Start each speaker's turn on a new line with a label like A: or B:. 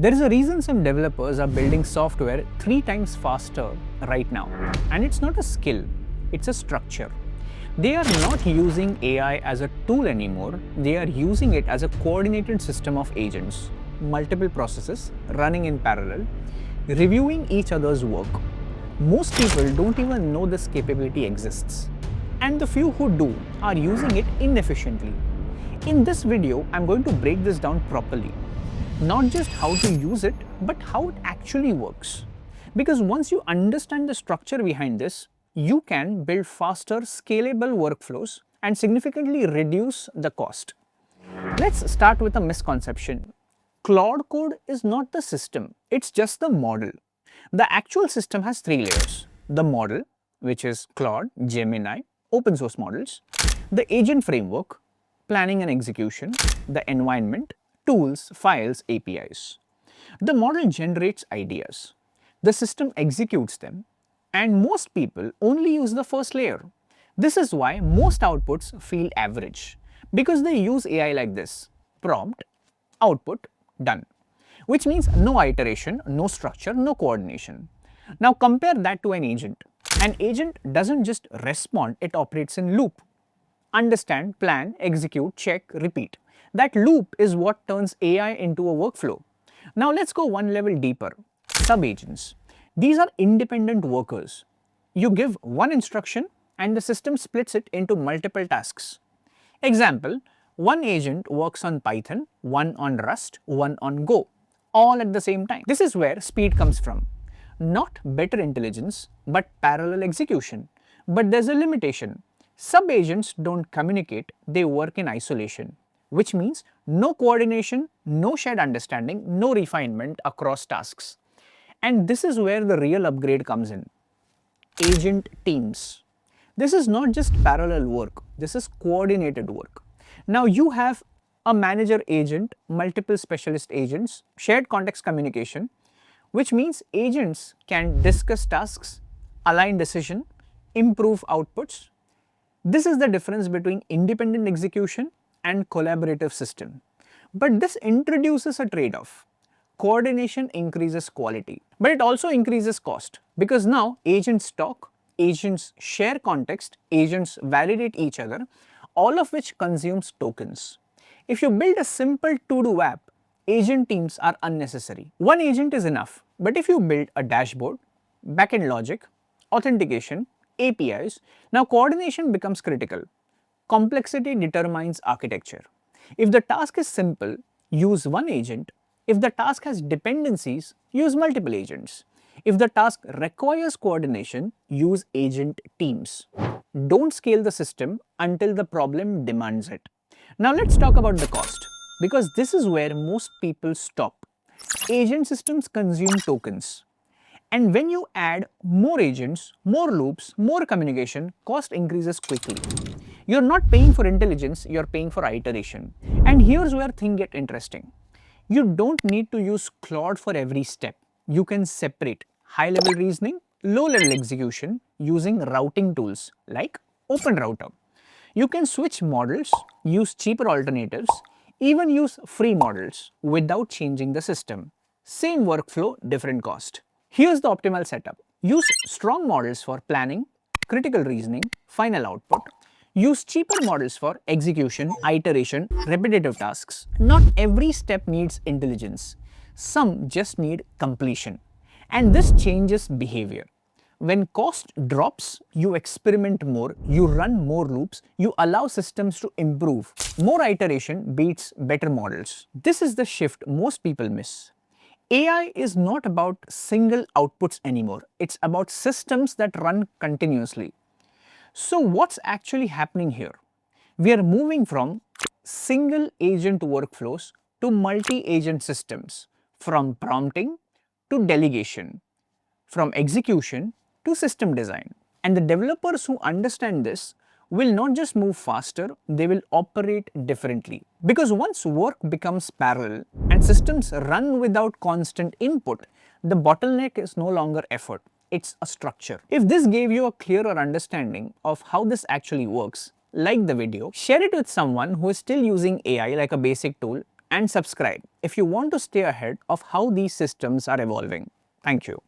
A: There is a reason some developers are building software 3 times faster right now. And it's not a skill, it's a structure. They are not using AI as a tool anymore, they are using it as a coordinated system of agents, multiple processes running in parallel, reviewing each other's work. Most people don't even know this capability exists. And the few who do are using it inefficiently. In this video, I'm going to break this down properly. Not just how to use it, but how it actually works. Because once you understand the structure behind this, you can build faster, scalable workflows and significantly reduce the cost. Let's start with a misconception. Claude Code is not the system, it's just the model. The actual system has 3 layers. The model, which is Claude, Gemini, open source models. The agent framework, planning and execution. The environment, tools, files, APIs. The model generates ideas. The system executes them. And most people only use the first layer. This is why most outputs feel average. Because they use AI like this. Prompt, output, done. Which means no iteration, no structure, no coordination. Now compare that to an agent. An agent doesn't just respond, it operates in loop. Understand, plan, execute, check, repeat. That loop is what turns AI into a workflow. Now let's go one level deeper. Sub-agents. These are independent workers. You give one instruction and the system splits it into multiple tasks. Example, one agent works on Python, one on Rust, one on Go, all at the same time. This is where speed comes from. Not better intelligence, but parallel execution. But there's a limitation. Sub-agents don't communicate, they work in isolation, which means no coordination, no shared understanding, no refinement across tasks. And this is where the real upgrade comes in. Agent teams. This is not just parallel work, this is coordinated work. Now you have a manager agent, multiple specialist agents, shared context communication, which means agents can discuss tasks, align decision, improve outputs. This is the difference between independent execution and collaborative system. But this introduces a trade-off. Coordination increases quality, but it also increases cost because now agents talk, agents share context, agents validate each other, all of which consumes tokens. If you build a simple to-do app, agent teams are unnecessary. One agent is enough, but if you build a dashboard, backend logic, authentication, APIs, now coordination becomes critical. Complexity determines architecture. If the task is simple, use one agent. If the task has dependencies, use multiple agents. If the task requires coordination, use agent teams. Don't scale the system until the problem demands it. Now let's talk about the cost, because this is where most people stop. Agent systems consume tokens. And when you add more agents, more loops, more communication, cost increases quickly. You're not paying for intelligence, you're paying for iteration. And here's where things get interesting. You don't need to use Claude for every step. You can separate high-level reasoning, low-level execution using routing tools like OpenRouter. You can switch models, use cheaper alternatives, even use free models without changing the system. Same workflow, different cost. Here's the optimal setup. Use strong models for planning, critical reasoning, final output. Use cheaper models for execution, iteration, repetitive tasks. Not every step needs intelligence. Some just need completion. And this changes behavior. When cost drops, you experiment more, you run more loops, you allow systems to improve. More iteration beats better models. This is the shift most people miss. AI is not about single outputs anymore. It's about systems that run continuously. So what's actually happening here? We are moving from single agent workflows to multi-agent systems, from prompting to delegation, from execution to system design. And the developers who understand this will not just move faster, they will operate differently. Because once work becomes parallel and systems run without constant input, the bottleneck is no longer effort. It's a structure. If this gave you a clearer understanding of how this actually works, like the video, share it with someone who is still using AI like a basic tool, and subscribe if you want to stay ahead of how these systems are evolving. Thank you.